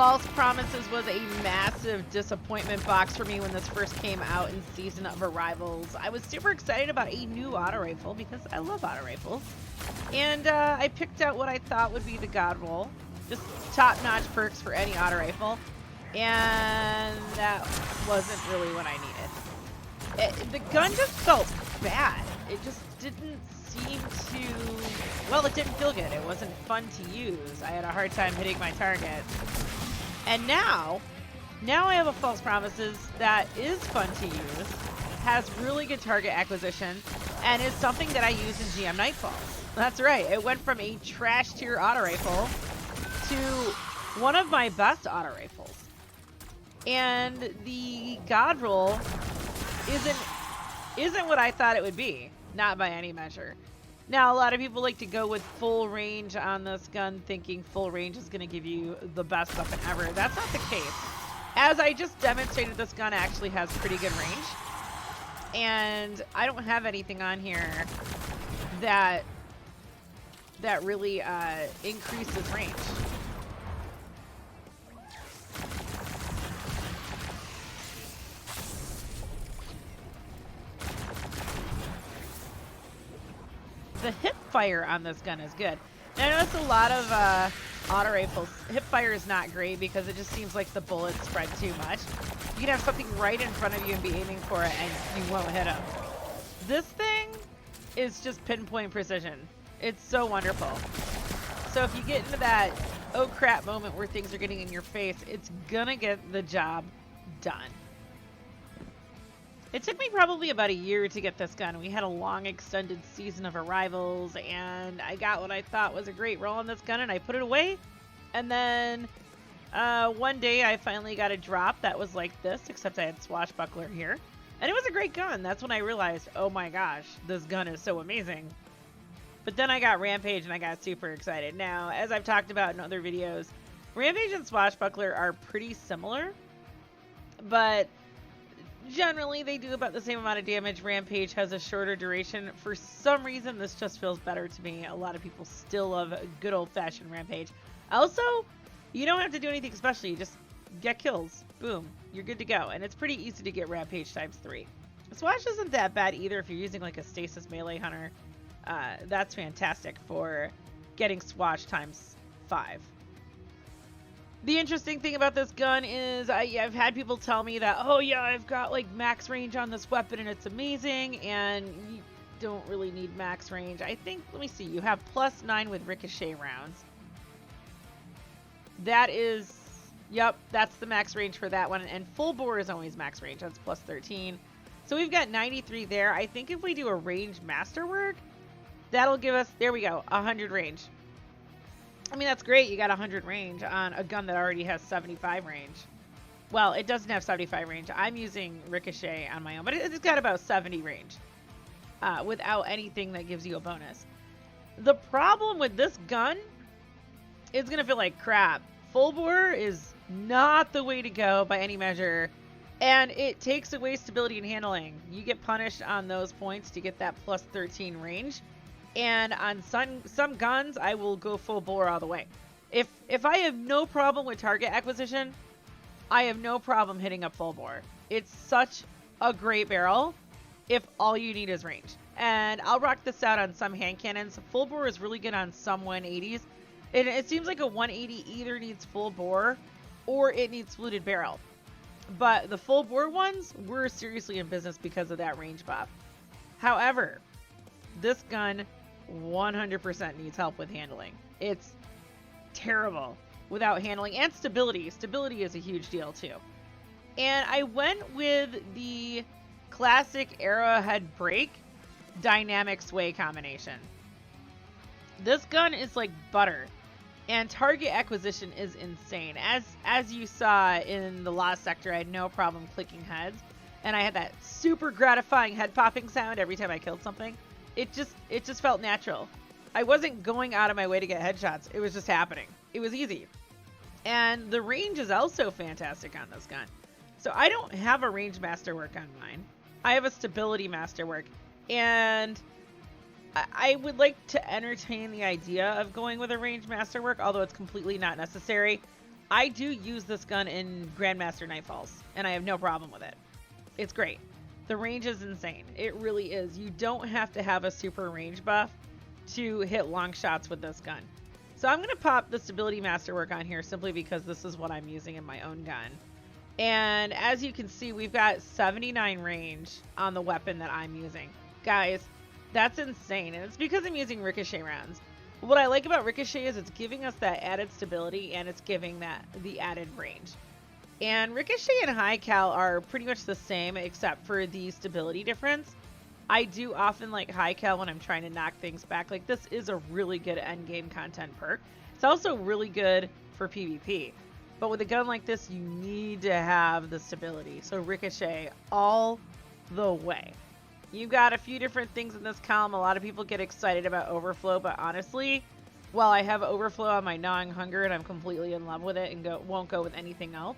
False Promises was a massive disappointment box for me when this first came out in Season of Arrivals. I was super excited about a new auto rifle because I love auto rifles. And I picked out what I thought would be the god roll. Just top-notch perks for any auto rifle. And that wasn't really what I needed. The gun just felt bad. It just didn't seem to... Well, it didn't feel good. It wasn't fun to use. I had a hard time hitting my targets. And now I have a False Promises that is fun to use, has really good target acquisition, and is something that I use in GM Nightfalls. That's right. It went from a trash tier auto rifle to one of my best auto rifles. And the god roll isn't what I thought it would be. Not by any measure. Now, a lot of people like to go with full range on this gun, thinking full range is going to give you the best weapon ever. That's not the case. As I just demonstrated, this gun actually has pretty good range. And I don't have anything on here that really increases range. The hip fire on this gun is good. And I noticed a lot of auto rifles, hip fire is not great because it just seems like the bullets spread too much. You can have something right in front of you and be aiming for it and you won't hit them. This thing is just pinpoint precision. It's so wonderful. So if you get into that oh crap moment where things are getting in your face, it's gonna get the job done. It took me probably about a year to get this gun. We had a long extended Season of Arrivals, and I got what I thought was a great roll on this gun, and I put it away. And then one day I finally got a drop that was like this, except I had Swashbuckler here. And it was a great gun. That's when I realized, oh my gosh, this gun is so amazing. But then I got Rampage, and I got super excited. Now, as I've talked about in other videos, Rampage and Swashbuckler are pretty similar, but generally, they do about the same amount of damage. Rampage has a shorter duration. For some reason, this just feels better to me. A lot of people still love good old-fashioned Rampage. Also, you don't have to do anything special. You just get kills. Boom. You're good to go. And it's pretty easy to get Rampage times 3. Swash isn't that bad either if you're using like a Stasis Melee Hunter. That's fantastic for getting Swash times 5. The interesting thing about this gun is I've had people tell me that, oh yeah, I've got like max range on this weapon and it's amazing, and you don't really need max range. I think, let me see, you have +9 with ricochet rounds. That is, yep, that's the max range for that one, and full bore is always max range. That's +13. So we've got 93 there. I think if we do a range masterwork, that'll give us, there we go, 100 range. I mean, that's great. You got 100 range on a gun that already has 75 range. Well, it doesn't have 75 range. I'm using Ricochet on my own, but it's got about 70 range without anything that gives you a bonus. The problem with this gun, it's going to feel like crap. Full bore is not the way to go by any measure, and it takes away stability and handling. You get punished on those points to get that +13 range. And on some guns, I will go full bore all the way. If I have no problem with target acquisition, I have no problem hitting up full bore. It's such a great barrel if all you need is range. And I'll rock this out on some hand cannons. Full bore is really good on some 180s. And it seems like a 180 either needs full bore or it needs fluted barrel. But the full bore ones, we're seriously in business because of that range buff. However, this gun 100% needs help with handling. It's terrible without handling and stability. Stability is a huge deal too. And I went with the classic Arrowhead Break dynamic sway combination. This gun is like butter, and target acquisition is insane. As you saw in the last sector, I had no problem clicking heads, and I had that super gratifying head popping sound every time I killed something. It just felt natural. I wasn't going out of my way to get headshots. It was just happening. It was easy. And the range is also fantastic on this gun. So I don't have a range masterwork on mine. I have a stability masterwork. And I would like to entertain the idea of going with a range masterwork, although it's completely not necessary. I do use this gun in Grandmaster Nightfalls, and I have no problem with it. It's great. The range is insane. It really is. You don't have to have a super range buff to hit long shots with this gun. So I'm going to pop the Stability Masterwork on here simply because this is what I'm using in my own gun. And as you can see, we've got 79 range on the weapon that I'm using. Guys, that's insane. And it's because I'm using ricochet rounds. What I like about ricochet is it's giving us that added stability and it's giving that the added range. And ricochet and high cal are pretty much the same except for the stability difference. I do often like high cal when I'm trying to knock things back. Like, this is a really good end game content perk. It's also really good for PvP. But with a gun like this, you need to have the stability. So ricochet all the way. You've got a few different things in this column. A lot of people get excited about overflow, but honestly, while I have overflow on my gnawing hunger and I'm completely in love with it and won't go with anything else.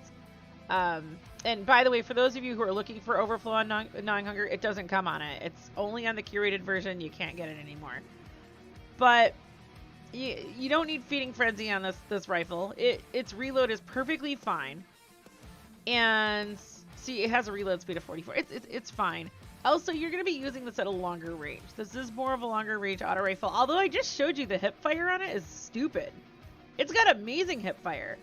And by the way, for those of you who are looking for overflow on gnawing hunger, it doesn't come on it. It's only on the curated version. You can't get it anymore. But you don't need feeding frenzy on this rifle. Its reload is perfectly fine. And see, it has a reload speed of 44. It's fine. Also, you're going to be using this at a longer range. This is more of a longer range auto rifle. Although I just showed you the hip fire on it is stupid. It's got amazing hip fire.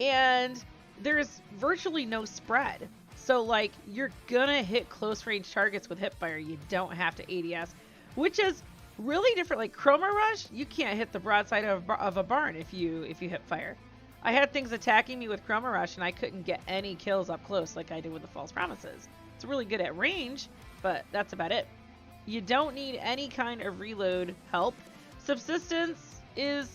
And there's virtually no spread. So, like, you're going to hit close range targets with hip fire. You don't have to ADS, which is really different. Like Chroma Rush, you can't hit the broadside of a barn if you hip fire. I had things attacking me with Chroma Rush and I couldn't get any kills up close like I did with the False Promises. It's really good at range, but that's about it. You don't need any kind of reload help. Subsistence is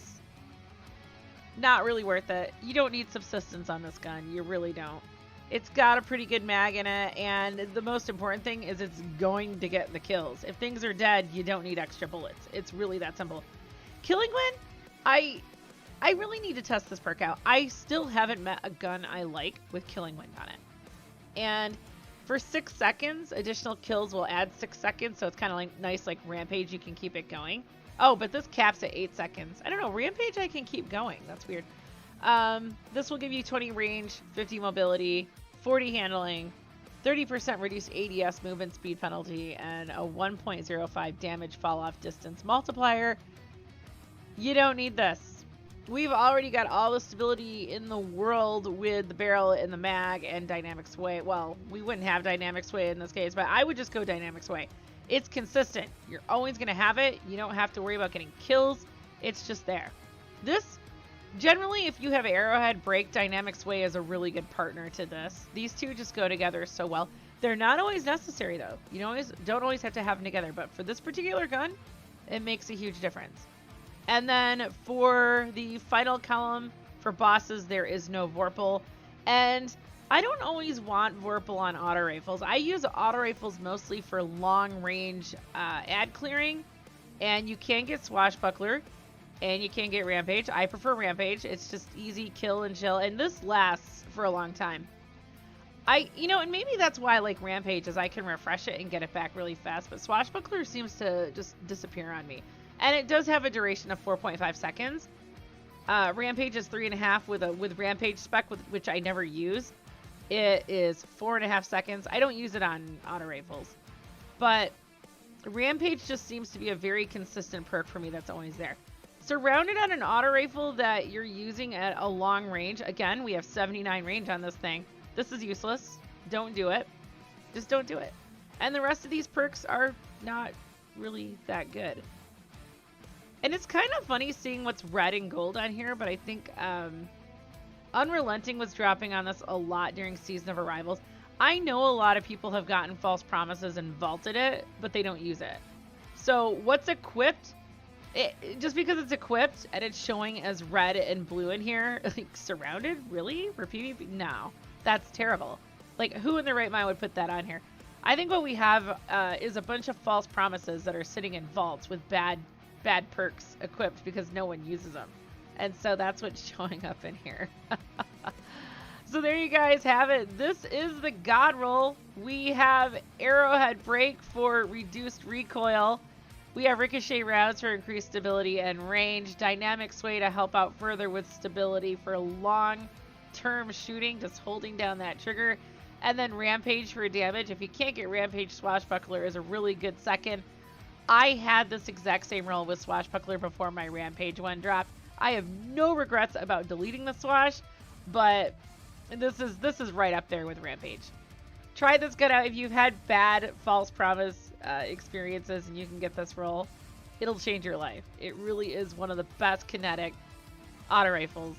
not really worth it. You don't need subsistence on this gun. You really don't. It's got a pretty good mag in it, and the most important thing is it's going to get the kills. If things are dead, you don't need extra bullets. It's really that simple. Killing Wind, I really need to test this perk out. I still haven't met a gun I like with Killing Wind on it. And for 6 seconds, additional kills will add 6 seconds, so it's kind of like nice like Rampage, you can keep it going. Oh, but this caps at 8 seconds. I don't know, Rampage I can keep going. That's weird. This will give you 20 range, 50 mobility, 40 handling, 30% reduced ADS movement speed penalty, and a 1.05 damage fall off distance multiplier. You don't need this. We've already got all the stability in the world with the barrel and the mag and dynamic sway. Well, we wouldn't have dynamic sway in this case, but I would just go dynamic sway. It's consistent. You're always going to have it. You don't have to worry about getting kills. It's just there. This, generally, if you have Arrowhead, Break, dynamic sway is a really good partner to this. These two just go together so well. They're not always necessary, though. You don't always have to have them together, but for this particular gun, it makes a huge difference. And then for the final column, for bosses, there is no Vorpal. And I don't always want Vorpal on auto rifles. I use auto rifles mostly for long range ad clearing. And you can get Swashbuckler and you can get Rampage. I prefer Rampage. It's just easy kill and chill. And this lasts for a long time. And maybe that's why I like Rampage, is I can refresh it and get it back really fast. But Swashbuckler seems to just disappear on me. And it does have a duration of 4.5 seconds. Rampage is 3.5 with Rampage spec, which I never use. It is 4.5 seconds. I don't use it on auto rifles. But Rampage just seems to be a very consistent perk for me that's always there. Surrounded on an auto rifle that you're using at a long range. Again, we have 79 range on this thing. This is useless. Don't do it. Just don't do it. And the rest of these perks are not really that good. And it's kind of funny seeing what's red and gold on here, but I think Unrelenting was dropping on this a lot during Season of Arrivals. I know a lot of people have gotten False Promises and vaulted it, but they don't use it. So what's equipped, just because it's equipped and it's showing as red and blue in here, like surrounded, really? For PvP? No, that's terrible. Like, who in their right mind would put that on here? I think what we have is a bunch of False Promises that are sitting in vaults with bad perks equipped because no one uses them. And so that's what's showing up in here. So there you guys have it. This is the God Roll. We have Arrowhead Break for reduced recoil. We have Ricochet Rounds for increased stability and range. Dynamic Sway to help out further with stability for long term shooting, just holding down that trigger. And then Rampage for damage. If you can't get Rampage, Swashbuckler is a really good second. I had this exact same roll with Swashbuckler before my Rampage one dropped. I have no regrets about deleting the Swash, but this is right up there with Rampage. Try this gun out if you've had bad False Promise experiences and you can get this roll. It'll change your life. It really is one of the best kinetic auto rifles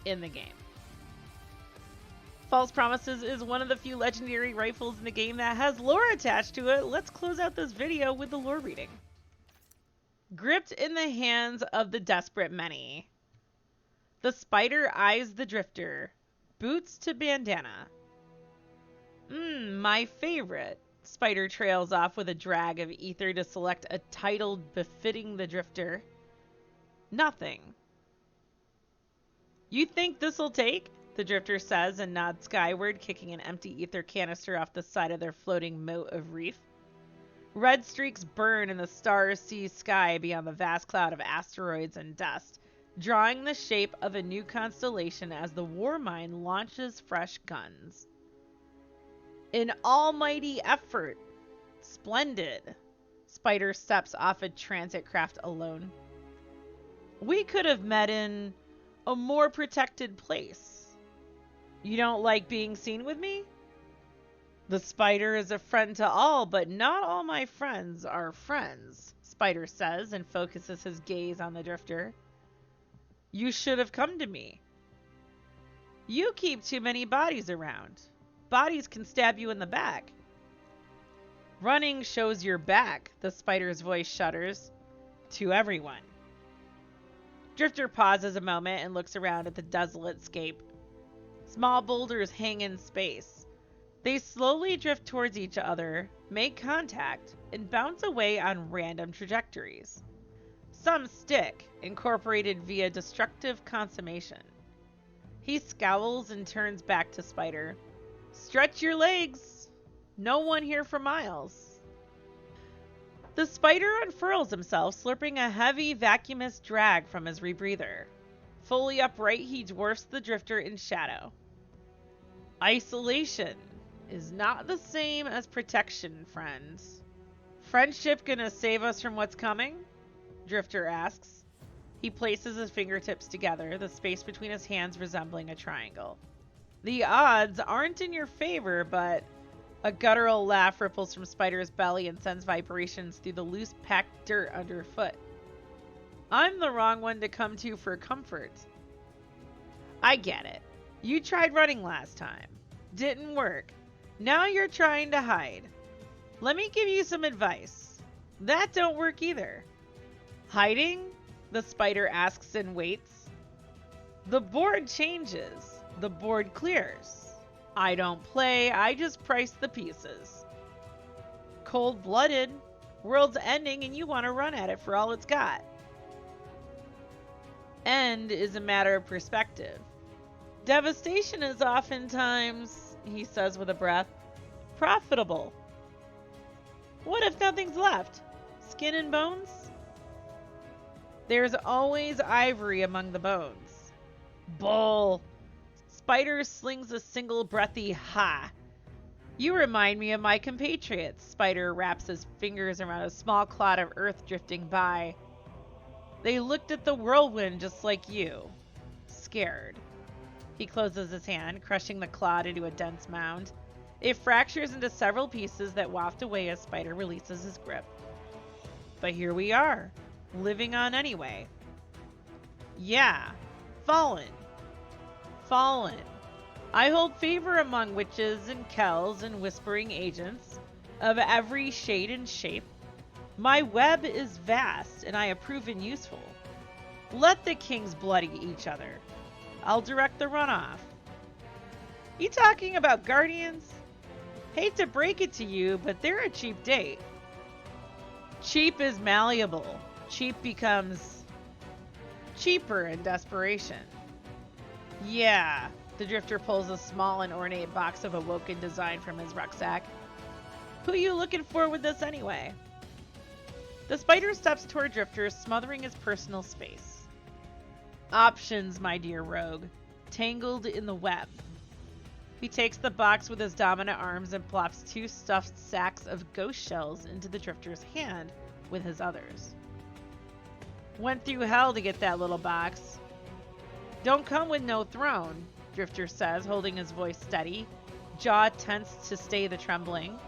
in the game. False Promises is one of the few legendary rifles in the game that has lore attached to it. Let's close out this video with the lore reading. Gripped in the hands of the desperate many. The spider eyes the drifter. Boots to bandana. My favorite. Spider trails off with a drag of ether to select a title befitting the drifter. Nothing. You think this'll take? The drifter says and nods skyward, kicking an empty ether canister off the side of their floating moat of reef. Red streaks burn in the star-sea sky beyond the vast cloud of asteroids and dust, drawing the shape of a new constellation as the Warmind launches fresh guns. An almighty effort. Splendid. Spider steps off a transit craft alone. We could have met in a more protected place. You don't like being seen with me? The spider is a friend to all, but not all my friends are friends, Spider says and focuses his gaze on the drifter. You should have come to me. You keep too many bodies around. Bodies can stab you in the back. Running shows your back, the spider's voice shudders. To everyone. Drifter pauses a moment and looks around at the desolate scape. Small boulders hang in space. They slowly drift towards each other, make contact, and bounce away on random trajectories. Some stick, incorporated via destructive consummation. He scowls and turns back to Spider. Stretch your legs. No one here for miles. The spider unfurls himself, slurping a heavy, vacuumous drag from his rebreather. Fully upright, he dwarfs the drifter in shadow. Isolation is not the same as protection, friends. Friendship gonna save us from what's coming? Drifter asks. He places his fingertips together, the space between his hands resembling a triangle. The odds aren't in your favor, but... A guttural laugh ripples from Spider's belly and sends vibrations through the loose packed dirt underfoot. I'm the wrong one to come to for comfort. I get it. You tried running last time. Didn't work. Now you're trying to hide. Let me give you some advice. That don't work either. Hiding? The spider asks and waits. The board changes. The board clears. I don't play, I just price the pieces. Cold-blooded. World's ending and you want to run at it for all it's got. End is a matter of perspective. Devastation is oftentimes, he says with a breath, profitable. What if nothing's left? Skin and bones? There's always ivory among the bones. Bull. Spider slings a single breathy ha. You remind me of my compatriots. Spider wraps his fingers around a small clod of earth drifting by. They looked at the whirlwind just like you. Scared. He closes his hand, crushing the clod into a dense mound. It fractures into several pieces that waft away as Spider releases his grip. But here we are, living on anyway. Yeah, fallen. Fallen. I hold favor among witches and kells and whispering agents of every shade and shape. My web is vast and I have proven useful. Let the kings bloody each other. I'll direct the runoff. You talking about guardians? Hate to break it to you, but they're a cheap date. Cheap is malleable. Cheap becomes cheaper in desperation. Yeah, the drifter pulls a small and ornate box of awoken design from his rucksack. Who you looking for with this anyway? The spider steps toward Drifter, smothering his personal space. Options, my dear rogue. tangled in the web. He takes the box with his dominant arms and plops 2 stuffed sacks of ghost shells into the drifter's hand with his others. Went through hell to get that little box. Don't come with no throne, Drifter says, holding his voice steady, jaw tense to stay the trembling.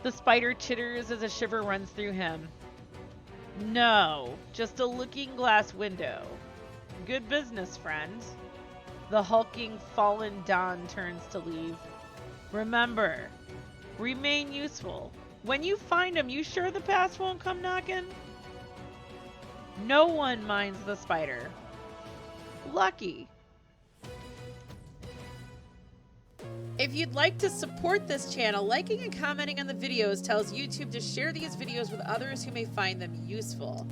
The spider chitters as a shiver runs through him. No, just a looking glass window. Good business, friend. The hulking, fallen Don turns to leave. Remember, remain useful. When you find him, you sure the past won't come knocking? No one minds the spider. Lucky. If you'd like to support this channel, liking and commenting on the videos tells YouTube to share these videos with others who may find them useful.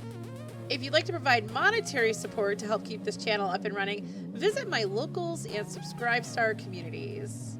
If you'd like to provide monetary support to help keep this channel up and running, visit my locals and subscribe star communities.